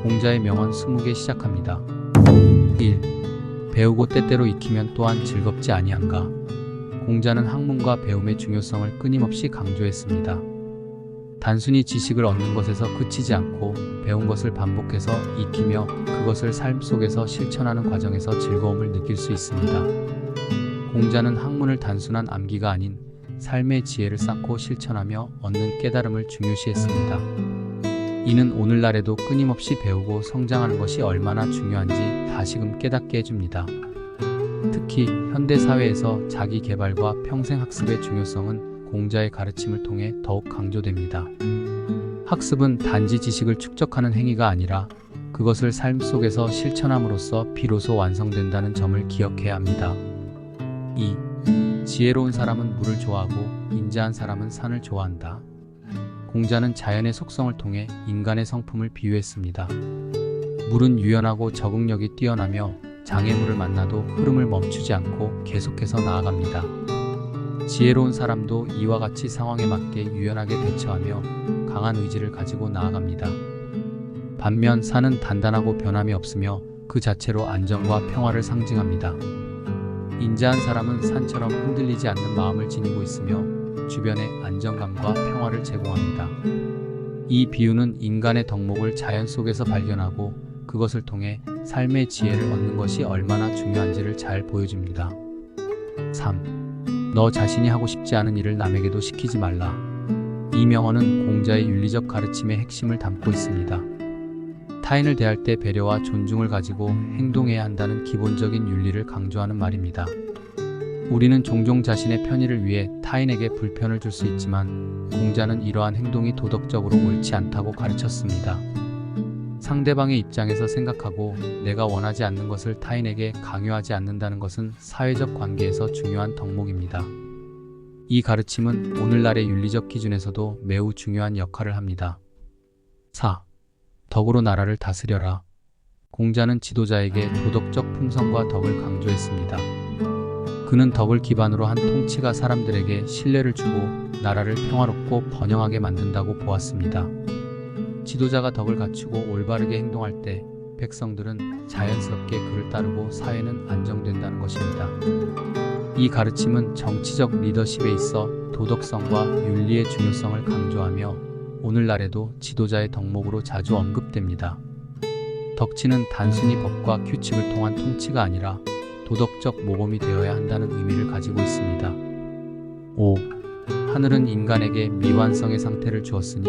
공자의 명언 20개 시작합니다. 1. 배우고 때때로 익히면 또한 즐겁지 아니한가. 공자는 학문과 배움의 중요성을 끊임없이 강조했습니다. 단순히 지식을 얻는 것에서 그치지 않고 배운 것을 반복해서 익히며 그것을 삶 속에서 실천하는 과정에서 즐거움을 느낄 수 있습니다. 공자는 학문을 단순한 암기가 아닌 삶의 지혜를 쌓고 실천하며 얻는 깨달음을 중요시했습니다. 이는 오늘날에도 끊임없이 배우고 성장하는 것이 얼마나 중요한지 다시금 깨닫게 해줍니다. 특히 현대사회에서 자기 개발과 평생학습의 중요성은 공자의 가르침을 통해 더욱 강조됩니다. 학습은 단지 지식을 축적하는 행위가 아니라 그것을 삶 속에서 실천함으로써 비로소 완성된다는 점을 기억해야 합니다. 2. 지혜로운 사람은 물을 좋아하고 인자한 사람은 산을 좋아한다. 공자는 자연의 속성을 통해 인간의 성품을 비유했습니다. 물은 유연하고 적응력이 뛰어나며 장애물을 만나도 흐름을 멈추지 않고 계속해서 나아갑니다. 지혜로운 사람도 이와 같이 상황에 맞게 유연하게 대처하며 강한 의지를 가지고 나아갑니다. 반면 산은 단단하고 변함이 없으며 그 자체로 안정과 평화를 상징합니다. 인자한 사람은 산처럼 흔들리지 않는 마음을 지니고 있으며 주변에 안정감과 평화를 제공합니다. 이 비유는 인간의 덕목을 자연 속에서 발견하고 그것을 통해 삶의 지혜를 얻는 것이 얼마나 중요한지를 잘 보여줍니다. 3. 너 자신이 하고 싶지 않은 일을 남에게도 시키지 말라. 이 명언은 공자의 윤리적 가르침의 핵심을 담고 있습니다. 타인을 대할 때 배려와 존중을 가지고 행동해야 한다는 기본적인 윤리를 강조하는 말입니다. 우리는 종종 자신의 편의를 위해 타인에게 불편을 줄 수 있지만 공자는 이러한 행동이 도덕적으로 옳지 않다고 가르쳤습니다. 상대방의 입장에서 생각하고 내가 원하지 않는 것을 타인에게 강요하지 않는다는 것은 사회적 관계에서 중요한 덕목입니다. 이 가르침은 오늘날의 윤리적 기준에서도 매우 중요한 역할을 합니다. 4. 덕으로 나라를 다스려라. 공자는 지도자에게 도덕적 품성과 덕을 강조했습니다. 그는 덕을 기반으로 한 통치가 사람들에게 신뢰를 주고 나라를 평화롭고 번영하게 만든다고 보았습니다. 지도자가 덕을 갖추고 올바르게 행동할 때 백성들은 자연스럽게 그를 따르고 사회는 안정된다는 것입니다. 이 가르침은 정치적 리더십에 있어 도덕성과 윤리의 중요성을 강조하며 오늘날에도 지도자의 덕목으로 자주 언급됩니다. 덕치는 단순히 법과 규칙을 통한 통치가 아니라 도덕적 모범이 되어야 한다는 의미를 가지고 있습니다. 5. 하늘은 인간에게 미완성의 상태를 주었으니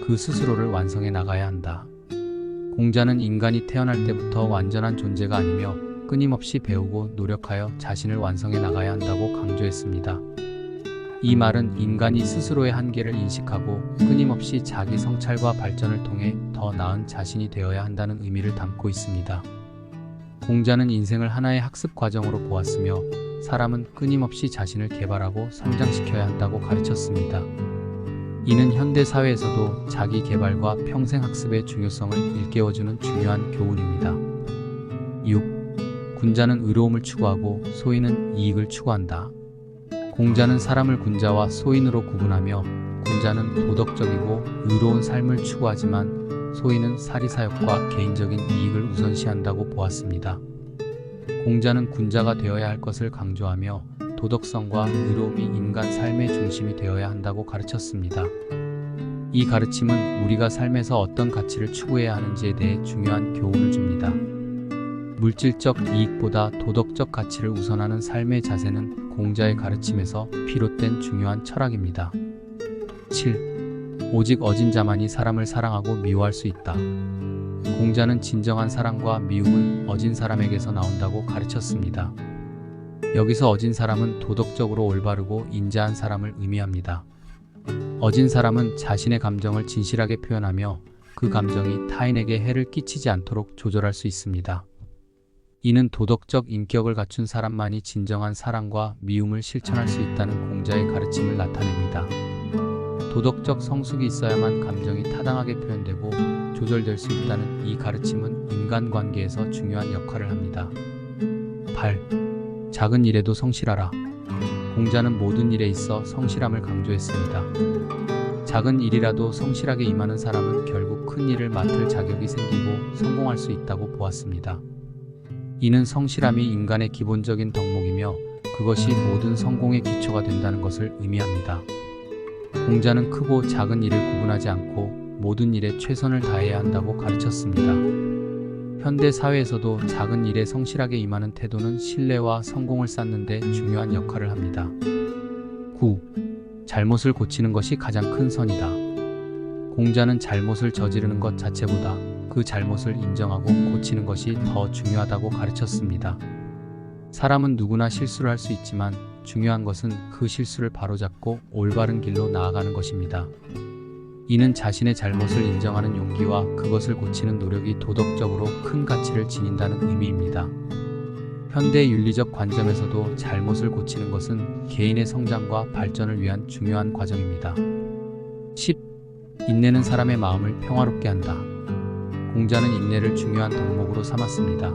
그 스스로를 완성해 나가야 한다. 공자는 인간이 태어날 때부터 완전한 존재가 아니며 끊임없이 배우고 노력하여 자신을 완성해 나가야 한다고 강조했습니다. 이 말은 인간이 스스로의 한계를 인식하고 끊임없이 자기 성찰과 발전을 통해 더 나은 자신이 되어야 한다는 의미를 담고 있습니다. 공자는 인생을 하나의 학습 과정으로 보았으며 사람은 끊임없이 자신을 개발하고 성장시켜야 한다고 가르쳤습니다. 이는 현대 사회에서도 자기 개발과 평생 학습의 중요성을 일깨워주는 중요한 교훈입니다. 6. 군자는 의로움을 추구하고 소인은 이익을 추구한다. 공자는 사람을 군자와 소인으로 구분하며 군자는 도덕적이고 의로운 삶을 추구하지만 소인은 사리사욕과 개인적인 이익을 우선시한다고 보았습니다. 공자는 군자가 되어야 할 것을 강조하며 도덕성과 의로움이 인간 삶의 중심이 되어야 한다고 가르쳤습니다. 이 가르침은 우리가 삶에서 어떤 가치를 추구해야 하는지에 대해 중요한 교훈을 줍니다. 물질적 이익보다 도덕적 가치를 우선하는 삶의 자세는 공자의 가르침에서 비롯된 중요한 철학입니다. 7. 오직 어진 자만이 사람을 사랑하고 미워할 수 있다. 공자는 진정한 사랑과 미움은 어진 사람에게서 나온다고 가르쳤습니다. 여기서 어진 사람은 도덕적으로 올바르고 인자한 사람을 의미합니다. 어진 사람은 자신의 감정을 진실하게 표현하며 그 감정이 타인에게 해를 끼치지 않도록 조절할 수 있습니다. 이는 도덕적 인격을 갖춘 사람만이 진정한 사랑과 미움을 실천할 수 있다는 공자의 가르침을 나타냅니다. 도덕적 성숙이 있어야만 감정이 타당하게 표현되고 조절될 수 있다는 이 가르침은 인간관계에서 중요한 역할을 합니다. 8. 작은 일에도 성실하라. 공자는 모든 일에 있어 성실함을 강조했습니다. 작은 일이라도 성실하게 임하는 사람은 결국 큰 일을 맡을 자격이 생기고 성공할 수 있다고 보았습니다. 이는 성실함이 인간의 기본적인 덕목이며 그것이 모든 성공의 기초가 된다는 것을 의미합니다. 공자는 크고 작은 일을 구분하지 않고 모든 일에 최선을 다해야 한다고 가르쳤습니다. 현대 사회에서도 작은 일에 성실하게 임하는 태도는 신뢰와 성공을 쌓는 데 중요한 역할을 합니다. 9. 잘못을 고치는 것이 가장 큰 선이다. 공자는 잘못을 저지르는 것 자체보다 그 잘못을 인정하고 고치는 것이 더 중요하다고 가르쳤습니다. 사람은 누구나 실수를 할 수 있지만 중요한 것은 그 실수를 바로잡고 올바른 길로 나아가는 것입니다. 이는 자신의 잘못을 인정하는 용기와 그것을 고치는 노력이 도덕적으로 큰 가치를 지닌다는 의미입니다. 현대 윤리적 관점에서도 잘못을 고치는 것은 개인의 성장과 발전을 위한 중요한 과정입니다. 10. 인내는 사람의 마음을 평화롭게 한다. 공자는 인내를 중요한 덕목으로 삼았습니다.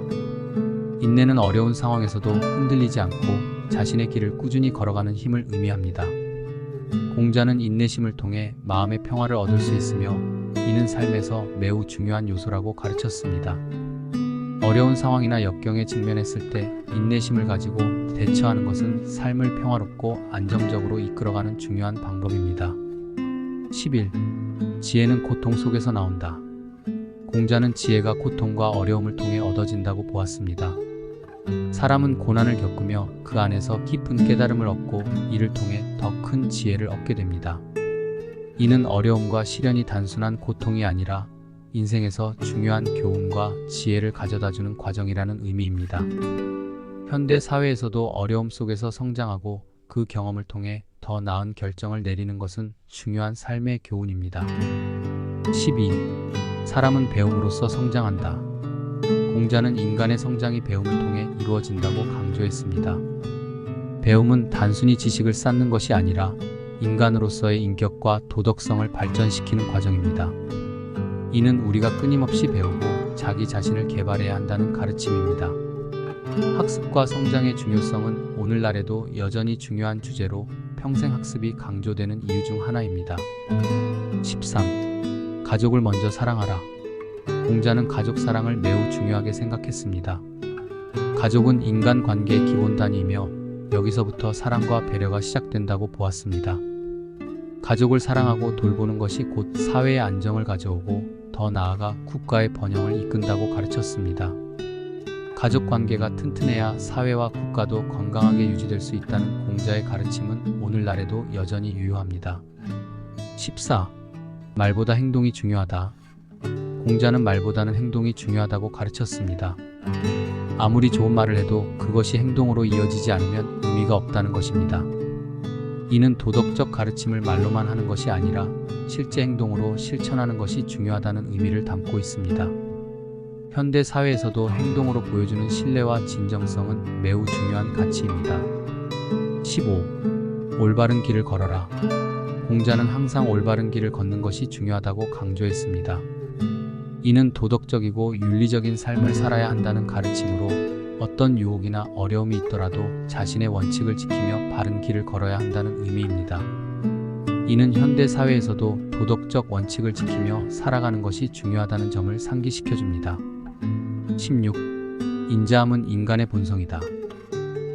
인내는 어려운 상황에서도 흔들리지 않고 자신의 길을 꾸준히 걸어가는 힘을 의미합니다. 공자는 인내심을 통해 마음의 평화를 얻을 수 있으며 이는 삶에서 매우 중요한 요소라고 가르쳤습니다. 어려운 상황이나 역경에 직면했을 때 인내심을 가지고 대처하는 것은 삶을 평화롭고 안정적으로 이끌어가는 중요한 방법입니다. 11. 지혜는 고통 속에서 나온다. 공자는 지혜가 고통과 어려움을 통해 얻어진다고 보았습니다. 사람은 고난을 겪으며 그 안에서 깊은 깨달음을 얻고 이를 통해 더 큰 지혜를 얻게 됩니다. 이는 어려움과 시련이 단순한 고통이 아니라 인생에서 중요한 교훈과 지혜를 가져다주는 과정이라는 의미입니다. 현대 사회에서도 어려움 속에서 성장하고 그 경험을 통해 더 나은 결정을 내리는 것은 중요한 삶의 교훈입니다. 12. 사람은 배움으로써 성장한다. 공자는 인간의 성장이 배움을 통해 이루어진다고 강조했습니다. 배움은 단순히 지식을 쌓는 것이 아니라 인간으로서의 인격과 도덕성을 발전시키는 과정입니다. 이는 우리가 끊임없이 배우고 자기 자신을 개발해야 한다는 가르침입니다. 학습과 성장의 중요성은 오늘날에도 여전히 중요한 주제로 평생 학습이 강조되는 이유 중 하나입니다. 13. 가족을 먼저 사랑하라. 공자는 가족 사랑을 매우 중요하게 생각했습니다. 가족은 인간 관계의 기본 단위이며 여기서부터 사랑과 배려가 시작된다고 보았습니다. 가족을 사랑하고 돌보는 것이 곧 사회의 안정을 가져오고 더 나아가 국가의 번영을 이끈다고 가르쳤습니다. 가족 관계가 튼튼해야 사회와 국가도 건강하게 유지될 수 있다는 공자의 가르침은 오늘날에도 여전히 유효합니다. 14. 말보다 행동이 중요하다. 공자는 말보다는 행동이 중요하다고 가르쳤습니다. 아무리 좋은 말을 해도 그것이 행동으로 이어지지 않으면 의미가 없다는 것입니다. 이는 도덕적 가르침을 말로만 하는 것이 아니라 실제 행동으로 실천하는 것이 중요하다는 의미를 담고 있습니다. 현대 사회에서도 행동으로 보여주는 신뢰와 진정성은 매우 중요한 가치입니다. 15. 올바른 길을 걸어라. 공자는 항상 올바른 길을 걷는 것이 중요하다고 강조했습니다. 이는 도덕적이고 윤리적인 삶을 살아야 한다는 가르침으로 어떤 유혹이나 어려움이 있더라도 자신의 원칙을 지키며 바른 길을 걸어야 한다는 의미입니다. 이는 현대 사회에서도 도덕적 원칙을 지키며 살아가는 것이 중요하다는 점을 상기시켜줍니다. 16. 인자함은 인간의 본성이다.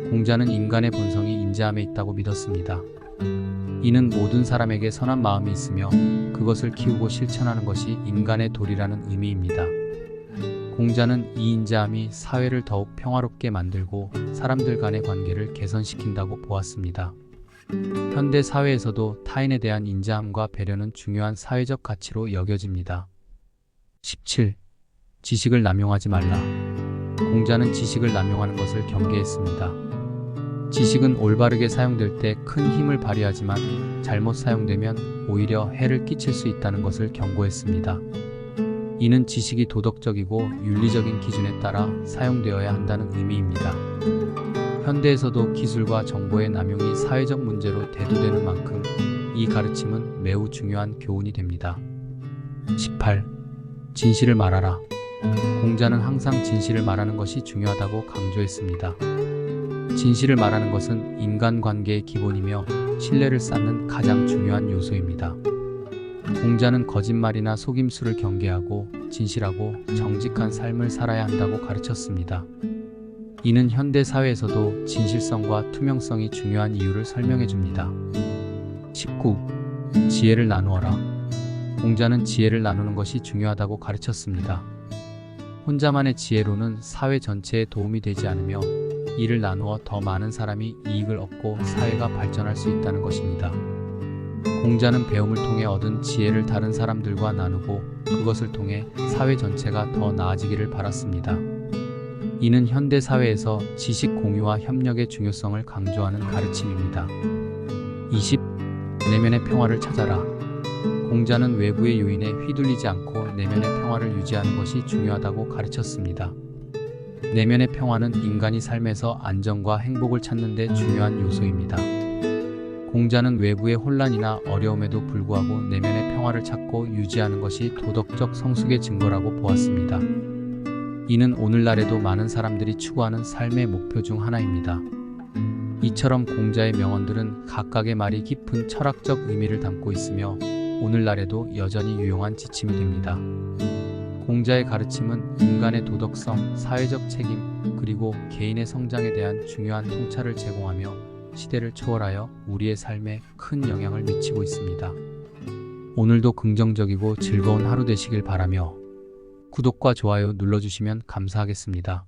공자는 인간의 본성이 인자함에 있다고 믿었습니다. 이는 모든 사람에게 선한 마음이 있으며 그것을 키우고 실천하는 것이 인간의 도리라는 의미입니다. 공자는 이 인자함이 사회를 더욱 평화롭게 만들고 사람들 간의 관계를 개선시킨다고 보았습니다. 현대 사회에서도 타인에 대한 인자함과 배려는 중요한 사회적 가치로 여겨집니다. 17. 지식을 남용하지 말라. 공자는 지식을 남용하는 것을 경계했습니다. 지식은 올바르게 사용될 때 큰 힘을 발휘하지만 잘못 사용되면 오히려 해를 끼칠 수 있다는 것을 경고했습니다. 이는 지식이 도덕적이고 윤리적인 기준에 따라 사용되어야 한다는 의미입니다. 현대에서도 기술과 정보의 남용이 사회적 문제로 대두되는 만큼 이 가르침은 매우 중요한 교훈이 됩니다. 18. 진실을 말하라. 공자는 항상 진실을 말하는 것이 중요하다고 강조했습니다. 진실을 말하는 것은 인간관계의 기본이며 신뢰를 쌓는 가장 중요한 요소입니다. 공자는 거짓말이나 속임수를 경계하고 진실하고 정직한 삶을 살아야 한다고 가르쳤습니다. 이는 현대 사회에서도 진실성과 투명성이 중요한 이유를 설명해 줍니다. 19. 지혜를 나누어라. 공자는 지혜를 나누는 것이 중요하다고 가르쳤습니다. 혼자만의 지혜로는 사회 전체에 도움이 되지 않으며 이를 나누어 더 많은 사람이 이익을 얻고 사회가 발전할 수 있다는 것입니다. 공자는 배움을 통해 얻은 지혜를 다른 사람들과 나누고 그것을 통해 사회 전체가 더 나아지기를 바랐습니다. 이는 현대 사회에서 지식 공유와 협력의 중요성을 강조하는 가르침입니다. 20. 내면의 평화를 찾아라. 공자는 외부의 요인에 휘둘리지 않고 내면의 평화를 유지하는 것이 중요하다고 가르쳤습니다. 내면의 평화는 인간이 삶에서 안정과 행복을 찾는 데 중요한 요소입니다. 공자는 외부의 혼란이나 어려움에도 불구하고 내면의 평화를 찾고 유지하는 것이 도덕적 성숙의 증거라고 보았습니다. 이는 오늘날에도 많은 사람들이 추구하는 삶의 목표 중 하나입니다. 이처럼 공자의 명언들은 각각의 말이 깊은 철학적 의미를 담고 있으며 오늘날에도 여전히 유용한 지침이 됩니다. 공자의 가르침은 인간의 도덕성, 사회적 책임, 그리고 개인의 성장에 대한 중요한 통찰을 제공하며 시대를 초월하여 우리의 삶에 큰 영향을 미치고 있습니다. 오늘도 긍정적이고 즐거운 하루 되시길 바라며 구독과 좋아요 눌러주시면 감사하겠습니다.